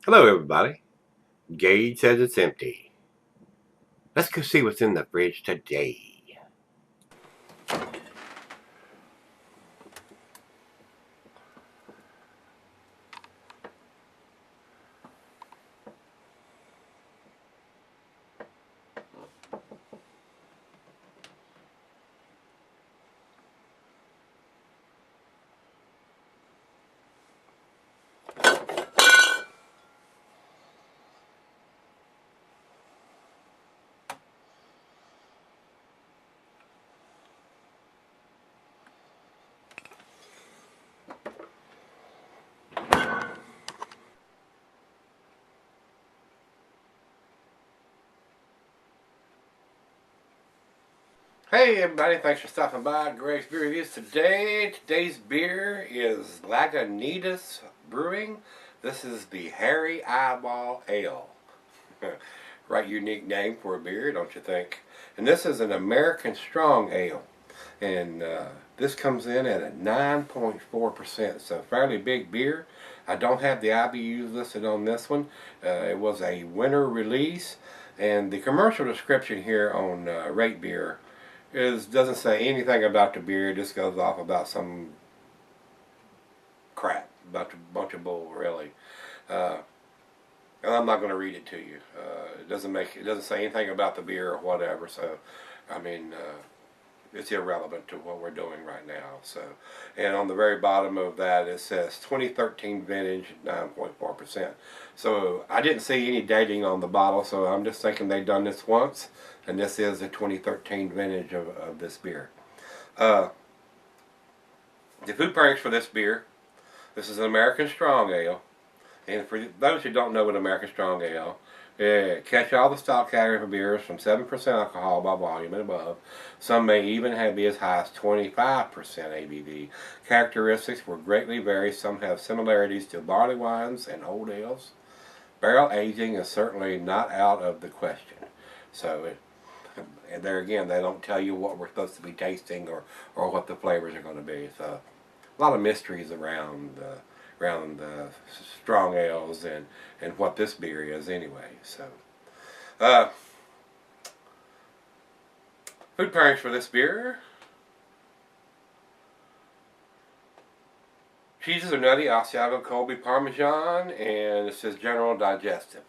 Hello, everybody. Gage says it's empty. Let's go see what's in the fridge today. Hey, everybody. Thanks for stopping by Gregsbeerreviews today. Today's beer is Lagunitas Brewing. This is the Hairy Eyeball Ale. Right unique name for a beer, don't you think? And this is an American Strong Ale. And this comes in at a 9.4%, so fairly big beer. I don't have the IBUs listed on this one. It was a winter release, and the commercial description here on Rate Beer doesn't say anything about the beer. It just goes off about some crap, about a bunch of bull, really. And I'm not going to read it to you. It doesn't say anything about the beer or whatever. So, I mean, it's irrelevant to what we're doing right now. So, and on the very bottom of that it says 2013 vintage, 9.4%. So I didn't see any dating on the bottle, so I'm just thinking they've done this once, and this is a 2013 vintage of this beer. The food pairings for this beer: this is an American Strong Ale, and for those who don't know what American Strong Ale, catch all the stock category for beers from 7% alcohol by volume and above. Some may even be as high as 25% ABV. Characteristics will greatly vary. Some have similarities to barley wines and old ales. Barrel aging is certainly not out of the question. So, and there again, they don't tell you what we're supposed to be tasting or what the flavors are going to be. So, a lot of mysteries around strong ales and what this beer is anyway. So, food pairings for this beer: cheeses are nutty, Asiago, Colby, Parmesan, and it says general digestive.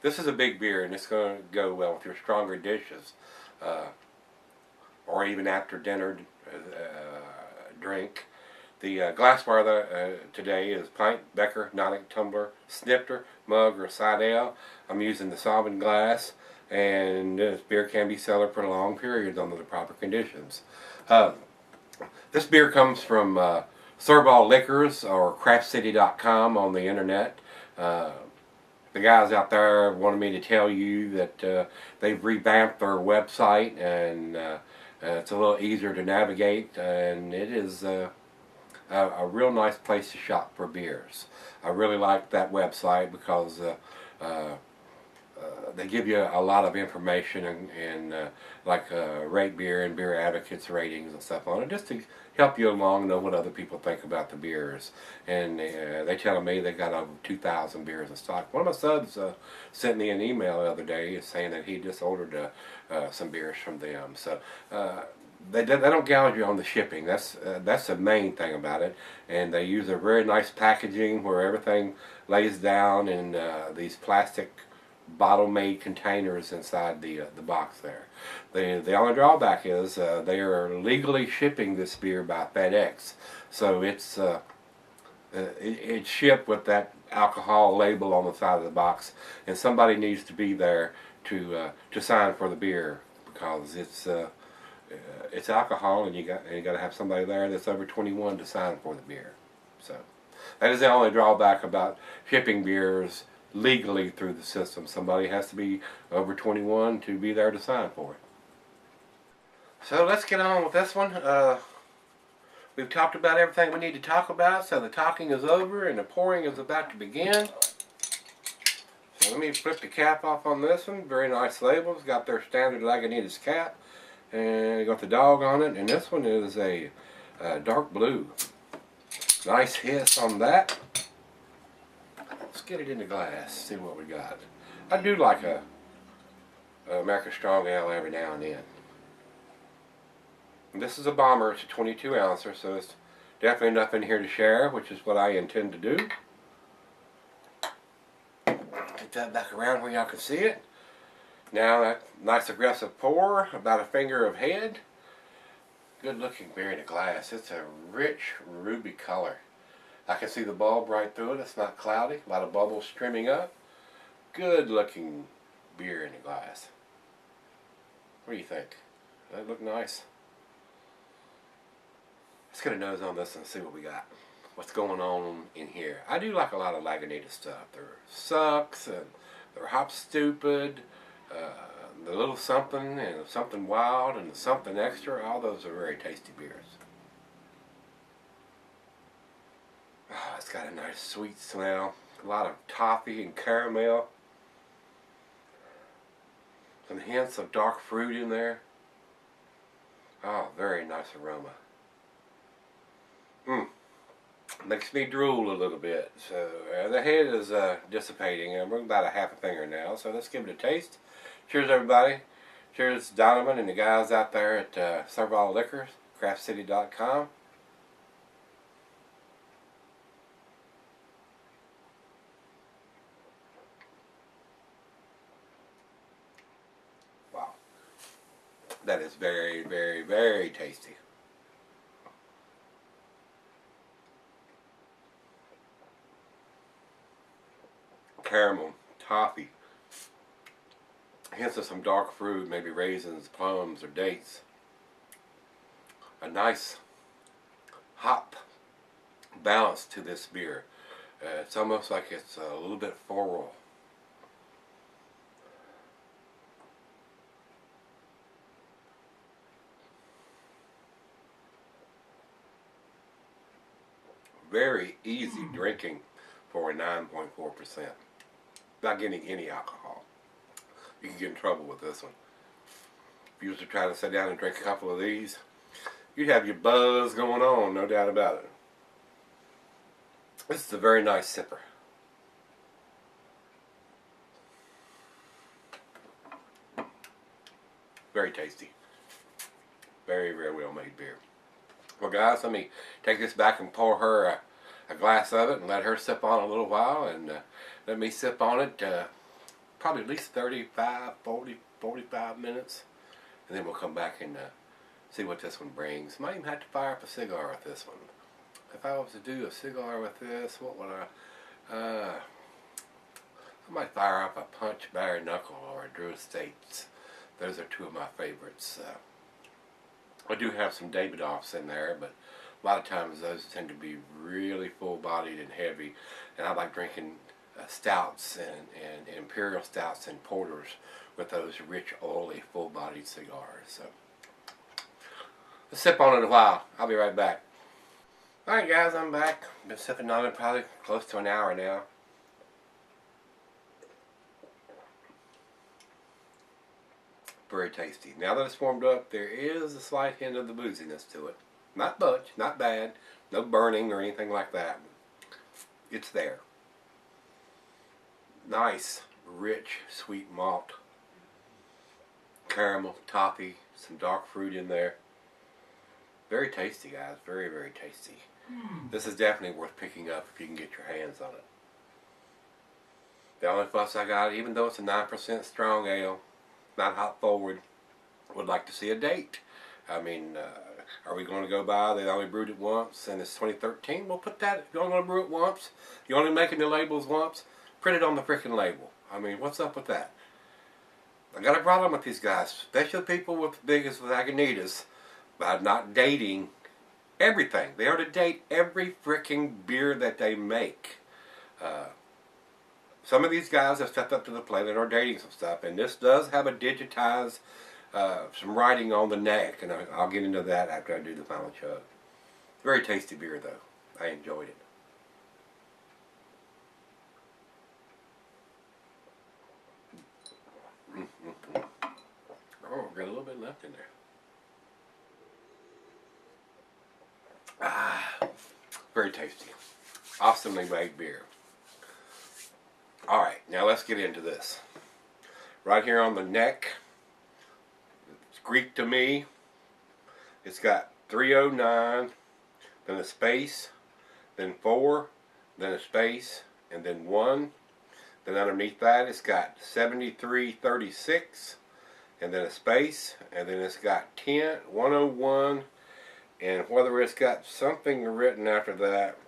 This is a big beer, and it's going to go well with your stronger dishes, or even after dinner drink. The glassware today is pint, becker, Nonic, tumbler, snifter, mug, or side ale. I'm using the Sovereign glass, and this beer can be cellared for long periods under the proper conditions. This beer comes from Servall Liquors or craftcity.com on the internet. The guys out there wanted me to tell you that they've revamped their website, and it's a little easier to navigate, and it is a real nice place to shop for beers. I really like that website because they give you a lot of information and like rate beer and beer advocates ratings and stuff on it, just to help you along, know what other people think about the beers. And they telling me they got over 2,000 beers in stock. One of my subs sent me an email the other day saying that he just ordered some beers from them. So they don't gouge you on the shipping. That's the main thing about it. And they use a very nice packaging where everything lays down in these plastic bottle-made containers inside the box there. The only drawback is they are legally shipping this beer by FedEx, so it's shipped with that alcohol label on the side of the box, and somebody needs to be there to sign for the beer, because it's alcohol, and you got to have somebody there that's over 21 to sign for the beer. So that is the only drawback about shipping beers legally through the system. Somebody has to be over 21 to be there to sign for it. So let's get on with this one. We've talked about everything we need to talk about, so the talking is over and the pouring is about to begin. So let me flip the cap off on this one. Very nice label. It's got their standard Lagunitas cap, and you got the dog on it, and this one is a dark blue. Nice hiss on that. Let's get it in the glass, see what we got. I do like a American Strong Ale every now and then. And this is a bomber, it's a 22 ouncer, so it's definitely enough in here to share, which is what I intend to do. Get that back around where y'all can see it. Now that nice aggressive pour, about a finger of head. Good looking beer in a glass. It's a rich ruby color. I can see the bulb right through it. It's not cloudy. A lot of bubbles streaming up. Good looking beer in a glass. What do you think? Does that look nice? Let's get a nose on this and see what we got. What's going on in here? I do like a lot of Lagunitas stuff. They're sucks and they're hop stupid. The little something and something wild and something extra. All those are very tasty beers. Oh, it's got a nice sweet smell. A lot of toffee and caramel. Some hints of dark fruit in there. Oh, very nice aroma. Makes me drool a little bit. So the head is dissipating, and we're about a half a finger now. So let's give it a taste. Cheers, everybody. Cheers, Donovan and the guys out there at Servall Liquors, craftcity.com. Wow. That is very, very, very tasty. Caramel, toffee, hints of some dark fruit, maybe raisins, plums, or dates. A nice hop balance to this beer. It's almost like it's a little bit floral. Very easy drinking for a 9.4%. Not getting any alcohol. You can get in trouble with this one. If you was to try to sit down and drink a couple of these, you'd have your buzz going on, no doubt about it. This is a very nice sipper. Very tasty. Very, very well made beer. Well guys, let me take this back and pour her a glass of it and let her sip on it a little while, and let me sip on it probably at least 35, 40, 45 minutes, and then we'll come back and see what this one brings. Might even have to fire up a cigar with this one. If I was to do a cigar with this, what would I might fire up a Punch Bare Knuckle or a Drew Estates. Those are two of my favorites. I do have some Davidoffs in there, but a lot of times those tend to be really full-bodied and heavy, and I like drinking stouts and imperial stouts and porters with those rich, oily, full-bodied cigars. So let's sip on it a while. I'll be right back. Alright guys, I'm back. Been sipping on it probably close to an hour now. Very tasty. Now that it's warmed up, there is a slight hint of the booziness to it. Not much, not bad, no burning or anything like that. It's there. Nice, rich, sweet malt. Caramel, toffee, some dark fruit in there. Very tasty, guys. Very, very tasty. This is definitely worth picking up if you can get your hands on it. The only fuss I got, even though it's a 9% strong ale, not hop forward, would like to see a date. I mean, are we going to go by, they only brewed it once and it's 2013? We'll put that, if you're only going to brew it once, you're only making the labels once, print it on the freaking label. I mean, what's up with that? I got a problem with these guys, especially people with big as Lagunitas, by not dating everything. They are to date every freaking beer that they make. Some of these guys have stepped up to the plate and are dating some stuff, and this does have a digitized, some writing on the neck, and I'll get into that after I do the final chug. Very tasty beer though. I enjoyed it. Oh, got a little bit left in there. Very tasty. Awesomely made beer. Alright, now let's get into this. Right here on the neck, it's Greek to me. It's got 309, then a space, then 4, then a space, and then 1. Then underneath that it's got 7336, and then a space, and then it's got 101, and whether it's got something written after that,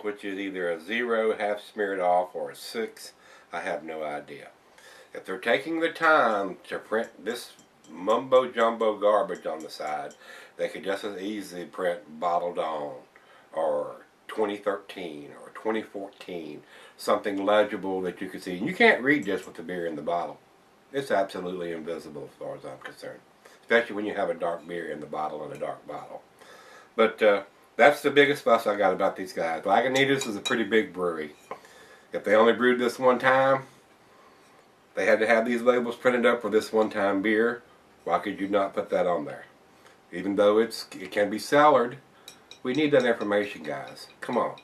which is either a 0 half smeared off or a 6, I have no idea. If they're taking the time to print this mumbo jumbo garbage on the side, they could just as easily print bottled on, or 2013 or 2014, something legible that you can see. And you can't read this with the beer in the bottle. It's absolutely invisible as far as I'm concerned, especially when you have a dark beer in the bottle and a dark bottle. But that's the biggest fuss I got about these guys. Lagunitas is a pretty big brewery. If they only brewed this one time, they had to have these labels printed up for this one-time beer. Why could you not put that on there? Even though it can be cellared, we need that information, guys. Come on.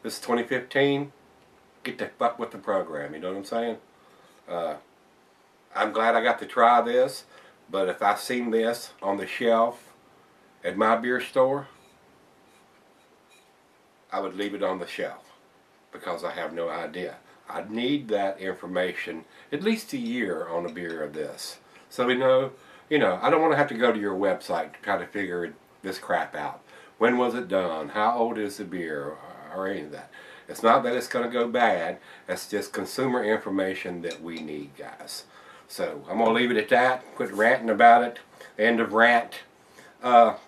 This is 2015. Get the fuck with the program, you know what I'm saying? I'm glad I got to try this, but if I seen this on the shelf at my beer store, I would leave it on the shelf because I have no idea. I need that information at least a year on a beer of this. So we know, I don't want to have to go to your website to try to figure this crap out. When was it done? How old is the beer? Or any of that. It's not that it's going to go bad. It's just consumer information that we need, guys. So I'm going to leave it at that. Quit ranting about it. End of rant. As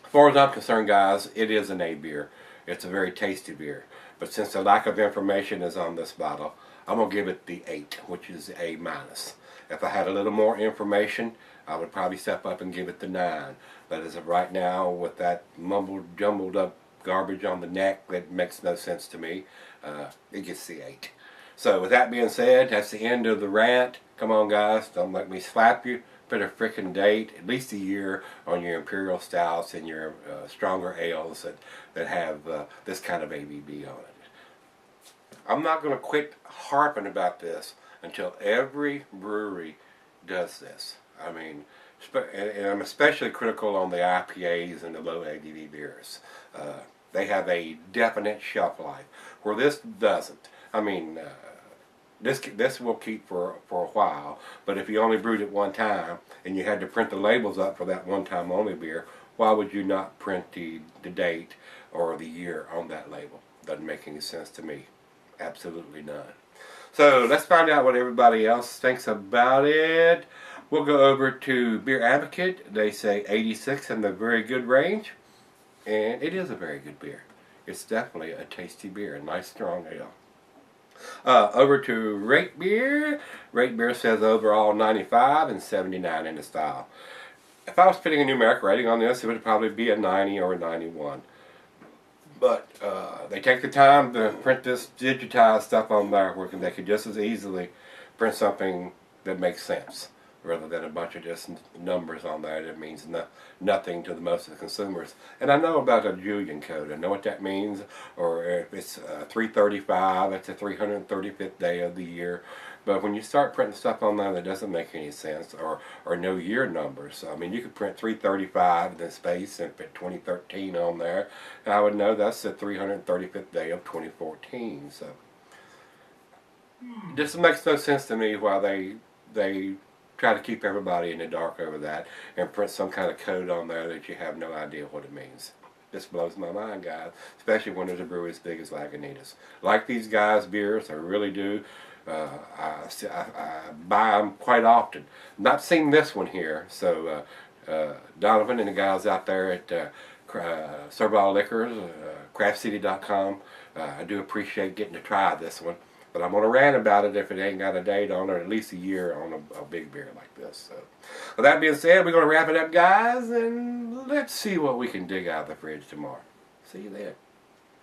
far as I'm concerned, guys, it is an A beer. It's a very tasty beer. But since the lack of information is on this bottle, I'm going to give it the 8, which is A-. If I had a little more information, I would probably step up and give it the 9. But as of right now, with that mumbled, jumbled up garbage on the neck, that makes no sense to me. It gets the 8. So with that being said, that's the end of the rant. Come on, guys, don't let me slap you. Put a frickin' date, at least a year, on your imperial stouts and your stronger ales that have this kind of ABV on it. I'm not going to quit harping about this until every brewery does this. I mean, and I'm especially critical on the IPAs and the low ABV beers. They have a definite shelf life, where this doesn't. I mean, this will keep for a while, but if you only brewed it one time and you had to print the labels up for that one time only beer, why would you not print the date or the year on that label? Doesn't make any sense to me. Absolutely none. So let's find out what everybody else thinks about it. We'll go over to Beer Advocate. They say 86 in the very good range, and it is a very good beer. It's definitely a tasty beer, a nice strong ale. Over to Rate Beer. Rate Beer says overall 95 and 79 in the style. If I was putting a numeric rating on this, it would probably be a 90 or a 91. But they take the time to print this digitized stuff on there, where they could just as easily print something that makes sense, rather than a bunch of just numbers on there that means nothing to the most of the consumers. And I know about a Julian code. I know what that means. Or if it's 335, it's the 335th day of the year. But when you start printing stuff on there that doesn't make any sense, or no year numbers, I mean, you could print 335 and then space and put 2013 on there, and I would know that's the 335th day of 2014. So this makes no sense to me why they try to keep everybody in the dark over that and print some kind of code on there that you have no idea what it means. This blows my mind, guys, especially when there's a brewery as big as Lagunitas. Like these guys' beers, I really do. I buy them quite often. Not seen this one here, so Donovan and the guys out there at Servall Liquors, craftcity.com, I do appreciate getting to try this one. But I'm going to rant about it if it ain't got a date on it, or at least a year on a big beer like this. So, with that being said, we're going to wrap it up, guys, and let's see what we can dig out of the fridge tomorrow. See you then.